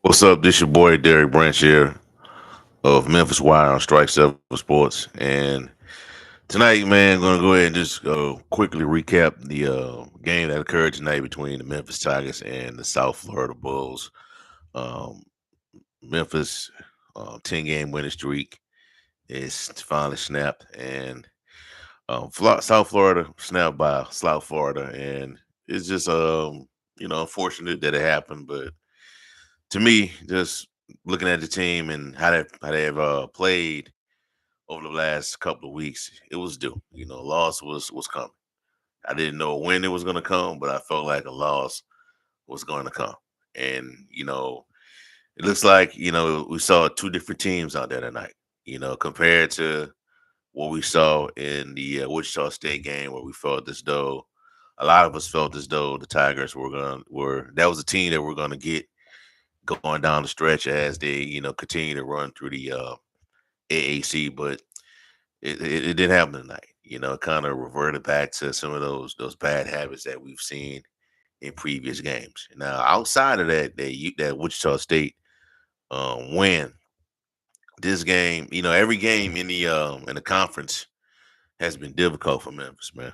What's up? This your boy Derek Branch here of Memphis Wire on Strike Seven Sports, and tonight, man, gonna go ahead and just quickly recap the game that occurred tonight between the Memphis Tigers and the South Florida Bulls. Um, Memphis 10-game winning streak is finally snapped, and South Florida snapped by South Florida, and it's just unfortunate that it happened, but to me, just looking at the team and how they've played over the last couple of weeks, it was due. Loss was coming. I didn't know when it was going to come, but I felt like a loss was going to come. And it looks like we saw two different teams out there tonight. Compared to what we saw in the Wichita State game, where we felt as though a lot of us felt as though the Tigers were that was a team that we're going to get going down the stretch as they continue to run through the AAC, but it didn't happen tonight. It kind of reverted back to some of those bad habits that we've seen in previous games. Now, outside of that Wichita State win, this game, every game in the conference has been difficult for Memphis, man.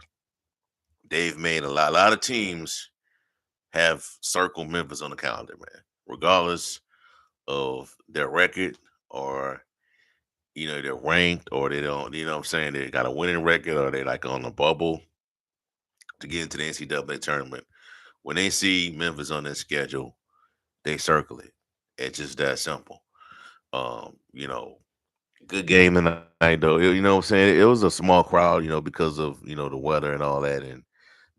They've made a lot of teams have circled Memphis on the calendar, man, regardless of their record or they're ranked or they don't, what I'm saying, they got a winning record or they like on the bubble to get into the NCAA tournament. When they see Memphis on their schedule, they circle it. It's just that simple. Um, you know, Good game tonight though. You know what I'm saying? It was a small crowd, because of, the weather and all that, and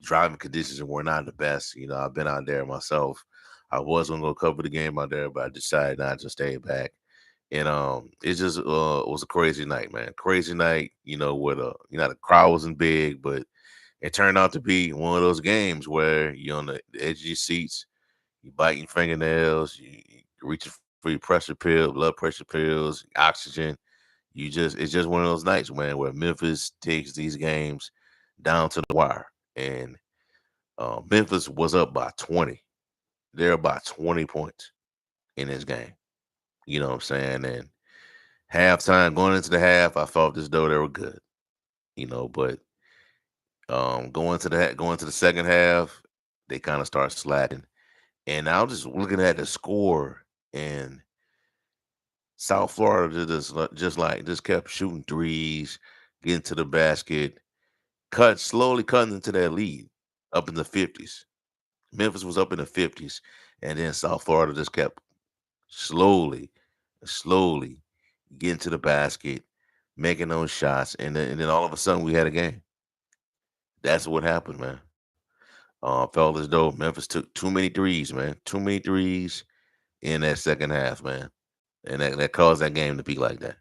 driving conditions were not the best. I've been out there myself. I was gonna go cover the game out there, but I decided not to stay back. And it just was a crazy night, man. Crazy night, where the crowd wasn't big, but it turned out to be one of those games where you're on the edge of your seats, you biting fingernails, you reaching for your pressure pill, blood pressure pills, oxygen. It's just one of those nights, man, where Memphis takes these games down to the wire. And Memphis was up by 20. They're by 20 points in this game. You know what I'm saying? And halftime, going into the half, I felt as though they were good. But going to the second half, they kind of start slacking. And I was just looking at the score, and South Florida just kept shooting threes, getting to the basket, slowly cutting into their lead up in the 50s. Memphis was up in the 50s, and then South Florida just kept slowly, slowly getting to the basket, making those shots, and then all of a sudden we had a game. That's what happened, man. Felt as though Memphis took too many threes, man. Too many threes in that second half, man. And that caused that game to be like that.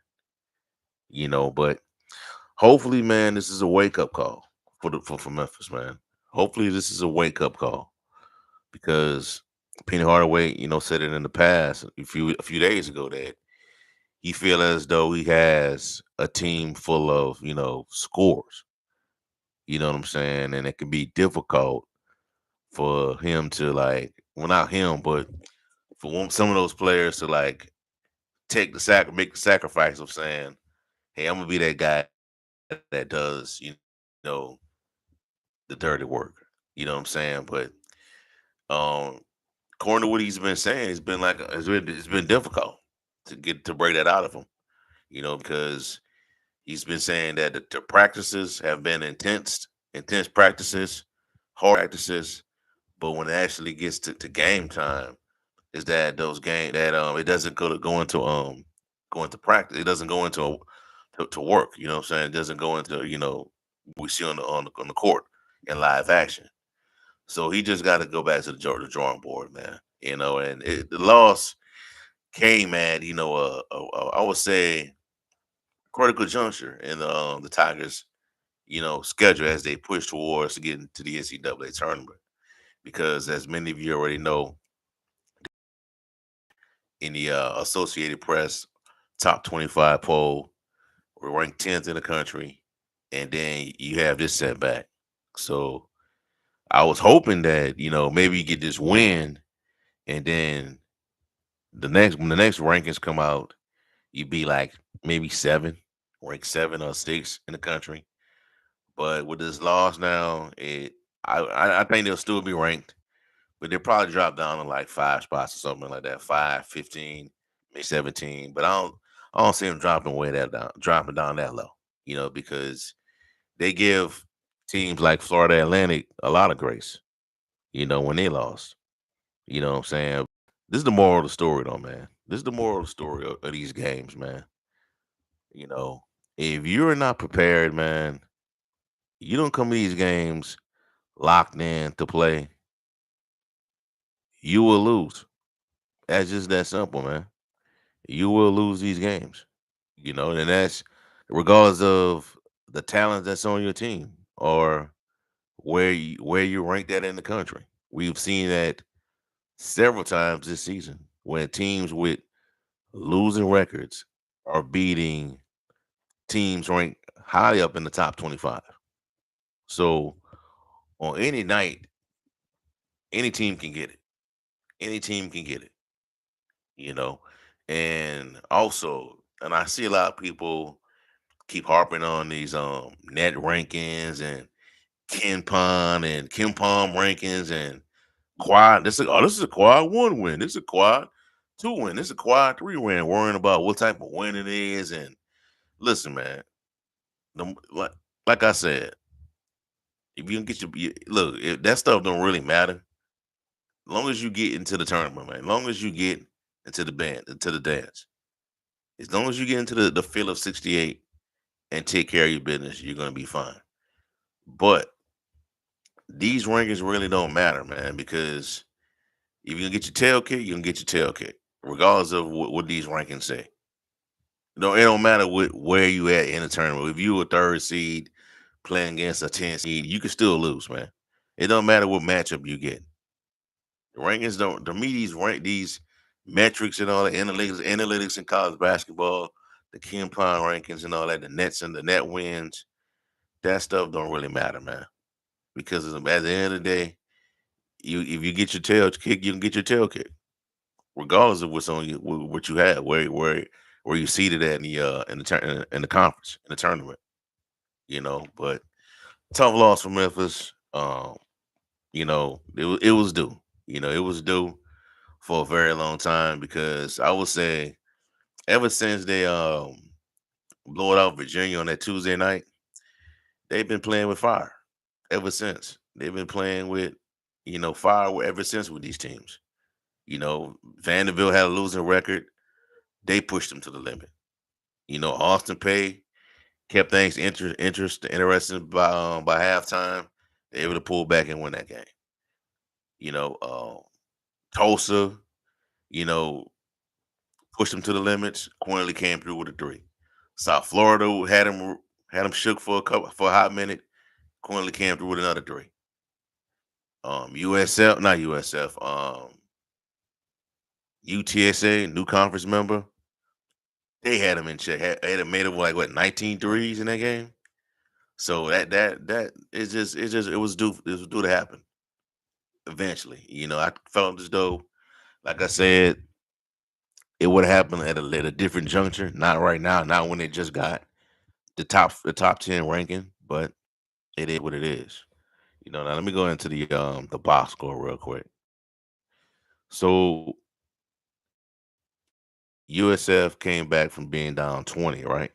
But hopefully, man, this is a wake up call for Memphis, man. Hopefully this is a wake up call because Penny Hardaway, said it in the past a few days ago that he feel as though he has a team full of, scores. You know what I'm saying? And it can be difficult for him to like, well, not him, but for some of those players to like make the sacrifice of saying, "Hey, I'm gonna be that guy that does, know, the dirty work." You know what I'm saying? But um, according to what he's been saying, it's been difficult to break that out of him. Because he's been saying that the practices have been intense practices, hard practices, but when it actually gets to game time, is that those game that it doesn't go into practice. It doesn't go into to work. You know what I'm saying? It doesn't go into we see on the court in live action. So he just got to go back to the drawing board, man. And the loss came at I would say critical juncture in the Tigers schedule as they push towards to get into the NCAA tournament. Because as many of you already know, in the Associated Press top 25 poll, we're ranked 10th in the country, and then you have this setback. So I was hoping that maybe you get this win, and then When the next rankings come out, you'd be like maybe seven, rank 7 or 6 in the country. But with this loss now, I think they'll still be ranked, but they'll probably drop down to like 5 spots or something like that, 5, 15, maybe 17. But I don't see them dropping down that low. Because they give teams like Florida Atlantic a lot of grace. When they lost. You know what I'm saying? This is the moral of the story, though, man. This is the moral of the story of these games, man. You know, if you're not prepared, man, you don't come to these games locked in to play, you will lose. That's just that simple, man. You will lose these games. And that's regardless of the talent that's on your team or where you ranked at in the country. We've seen that several times this season when teams with losing records are beating teams ranked highly up in the top 25. So on any night, any team can get it. Any team can get it, you know. And also, and I see a lot of people keep harping on these net rankings and Kim Pom rankings and quad. This is a quad one win. This is a quad two win. This is a quad three win. Worrying about what type of win it is. And listen, man, like I said, if you can get look, that stuff don't really matter. Long as you get into the tournament, man. Long as you get into the dance. As long as you get into the field of 68 and take care of your business, you're gonna be fine. But these rankings really don't matter, man, because if you can get your tail kicked, you can get your tail kicked, regardless of what these rankings say. It don't matter where you at in the tournament. If you a third seed playing against a 10 seed, you can still lose, man. It don't matter what matchup you get. The rankings don't to me these metrics and all the analytics in college basketball, the Kim Pond rankings and all that, the nets and the net wins, that stuff don't really matter, man. Because at the end of the day, if you get your tail kicked, you can get your tail kicked, regardless of what's on you, what you had, where you seated at in the conference in the tournament. But tough loss for Memphis. It was due. It was due for a very long time because I would say ever since they blew it out Virginia on that Tuesday night, they've been playing with fire. Ever since they've been playing with fire ever since with these teams. Vanderbilt had a losing record. They pushed them to the limit. Austin Pay kept things interesting by halftime. They able to pull back and win that game. Tulsa, you know, pushed them to the limits. Quinley came through with a three. South Florida had him shook for a hot minute. Quinley came through with another three. USF, not USF, UTSA, new conference member. They had him in check. Had him made him like what 19 threes in that game. So that it was due to happen eventually. I felt as though, like I said, it would happen at a different juncture. Not right now. Not when they just got the top 10 ranking, but it is what it is. Now let me go into the box score real quick. So USF came back from being down 20, right?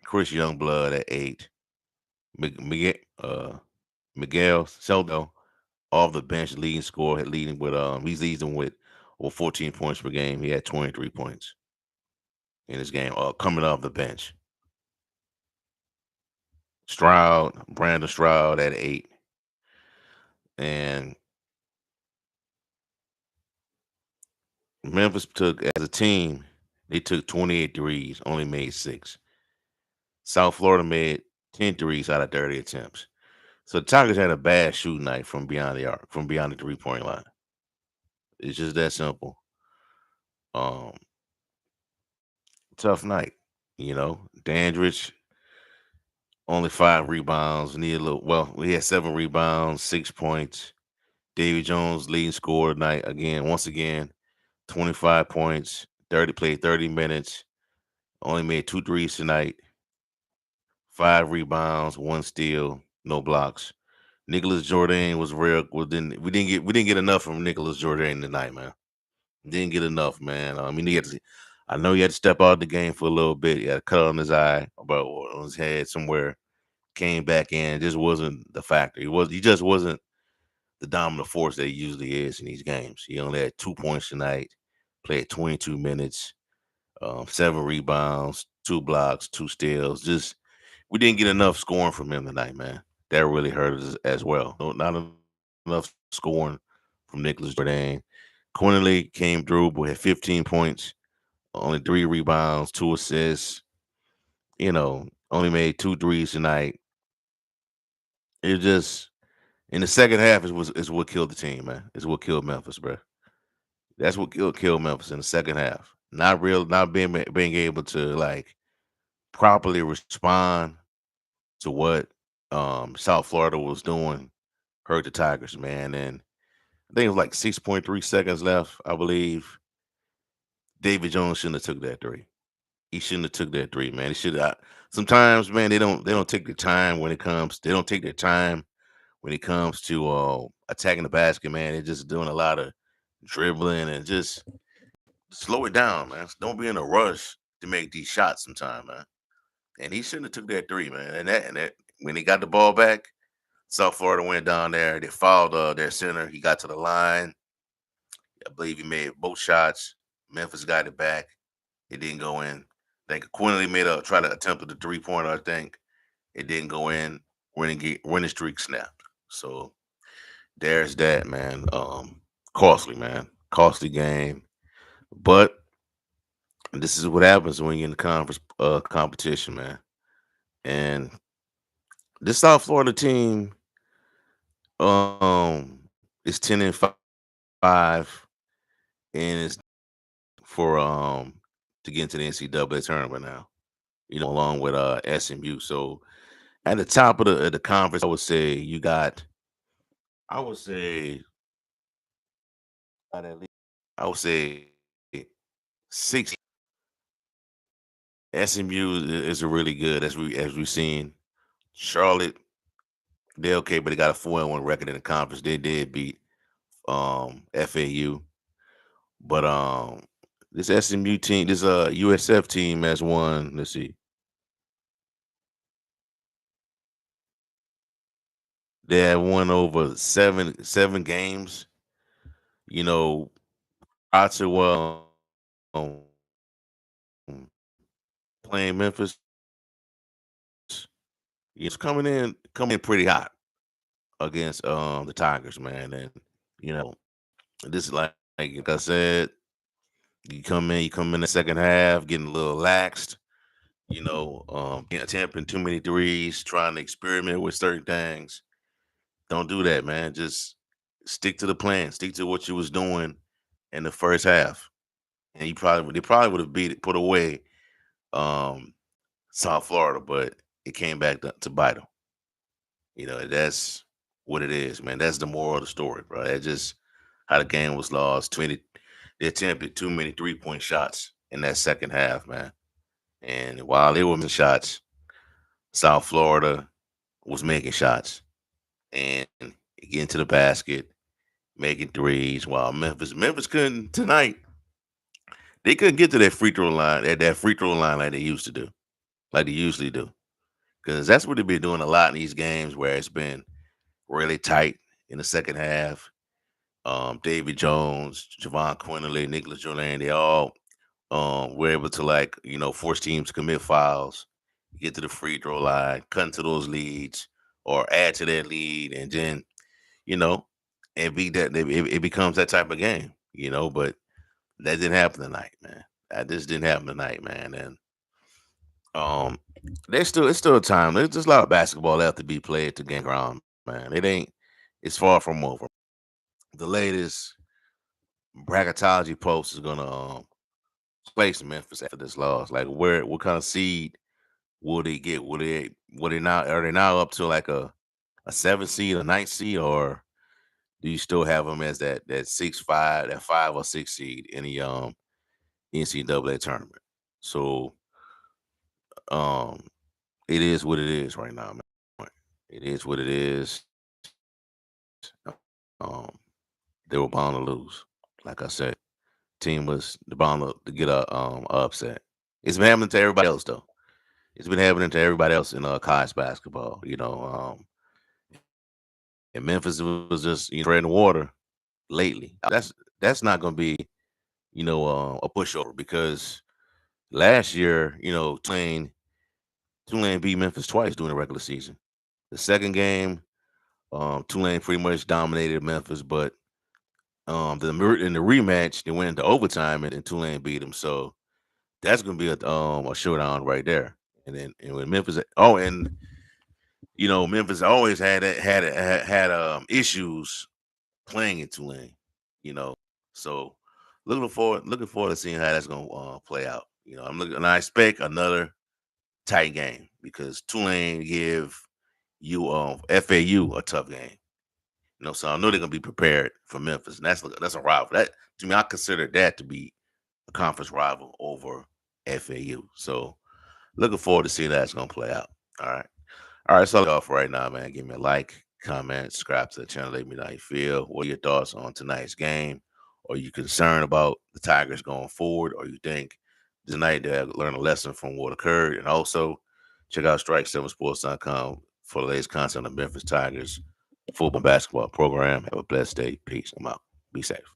Chris Youngblood at 8. Miguel, Miguel Seldo off the bench leading score, leading with he's leading with 14 points per game. He had 23 points in this game, coming off the bench. Brandon Stroud at 8. And Memphis took, as a team, they took 28 threes, only made 6. South Florida made 10 threes out of 30 attempts. So the Tigers had a bad shooting night from beyond the arc, from beyond the 3-point line. It's just that simple. Um, Tough night. Dandridge only 5 rebounds. Need a little. Well, we had 7 rebounds, 6 points. Davy Jones leading scorer tonight again. Once again, 25 points, 30 played 30 minutes, only made two threes tonight, five rebounds, one steal, no blocks. Nicholas Jordan was real. We didn't get enough from Nicholas Jordan tonight, man. Didn't get enough, man. I mean, I know he had to step out of the game for a little bit. He had a cut on his eye, about on his head somewhere. Came back in, just wasn't the factor. He just wasn't the dominant force that he usually is in these games. He only had 2 points tonight. Played 22 minutes, seven rebounds, two blocks, two steals. Just we didn't get enough scoring from him tonight, man. That really hurt us as well. Not enough scoring from Nicholas Jordan. Quinley came through, but had 15 points, only three rebounds, two assists. Only made two threes tonight. It just in the second half is what killed the team, man. It's what killed Memphis, bro. That's what killed Memphis in the second half. Not being able to like properly respond to what South Florida was doing hurt the Tigers, man. And I think it was like 6.3 seconds left, I believe. David Jones shouldn't have took that three. He shouldn't have took that three, man. He should have. Sometimes, man, they don't take the time when it comes. They don't take their time when it comes to attacking the basket, man. They're just doing a lot of dribbling and just slow it down, man. Don't be in a rush to make these shots sometime, man. And he shouldn't have took that three, man. And that when he got the ball back, South Florida went down there. They fouled their center. He got to the line. I believe he made both shots. Memphis got it back. It didn't go in. I think Quinley try to attempt at the 3 pointer. I think it didn't go in. Winning streak snapped. So there's that, man. Costly, man. Costly game. But this is what happens when you're in the conference competition, man. And this South Florida team is 10-5 and it's for to get into the NCAA tournament now. Along with SMU. So at the top of the conference, I would say at least I would say six. SMU is a really good as we've seen. Charlotte, they're okay, but they got a 4-1 record in the conference. They did beat FAU, but this SMU team, this USF team has won. Let's see, they have won over seven games. You know, prior to um, playing Memphis, it's coming in pretty hot against the Tigers, man. And you know, this is like I said, you come in the second half, getting a little laxed, attempting too many threes, trying to experiment with certain things. Don't do that, man. Just stick to the plan, stick to what you was doing in the first half. And they probably would have put away um South Florida, but it came back to bite them. That's what it is, man. That's the moral of the story, bro. That's just how the game was lost. They attempted too many 3-point shots in that second half, man. And while they were missing shots, South Florida was making shots and getting to the basket, making threes. While Memphis couldn't tonight. They couldn't get to that free throw line at that free throw line like they used to do, like they usually do. Because that's what they've been doing a lot in these games where it's been really tight in the second half. David Jones, Javon Quinley, Nicholas Jordan, they all were able to force teams to commit fouls, get to the free throw line, cut into those leads, or add to that lead, and then you know, it becomes that type of game, But that didn't happen tonight, man. That just didn't happen tonight, man. And um, it's still time. There's just a lot of basketball left to be played to gain ground, man. It ain't. It's far from over. The latest bracketology post is gonna place Memphis after this loss. Like, what kind of seed will they get? Will they now are they now up to like a 7th seed, a ninth seed, or do you still have them as that 6-5, that 5 or 6 seed in the NCAA tournament? So um it is what it is right now, man. It is what it is. Um, they were bound to lose. Like I said, team was the bound to get a upset. It's been happening to everybody else though. It's been happening to everybody else in college basketball. And Memphis was just treading the water lately. That's not going to be a pushover because last year Tulane beat Memphis twice during the regular season. The second game, Tulane pretty much dominated Memphis, but in the rematch they went into overtime and Tulane beat them. So that's gonna be a showdown right there. And when Memphis, Memphis always had issues playing in Tulane. You know, so looking forward to seeing how that's gonna play out. I'm looking and I expect another tight game because Tulane give you FAU a tough game. So I know they're gonna be prepared for Memphis, and that's a rival. That to me, I consider that to be a conference rival over FAU. So looking forward to seeing how that's gonna play out. All right. So off right now, man. Give me a like, comment, subscribe to the channel. Let me know how you feel. What are your thoughts on tonight's game? Are you concerned about the Tigers going forward, or you think tonight they'll learn a lesson from what occurred? And also check out strike7sports.com for the latest content on the Memphis Tigers football basketball program. Have a blessed day. Peace. I'm out. Be safe.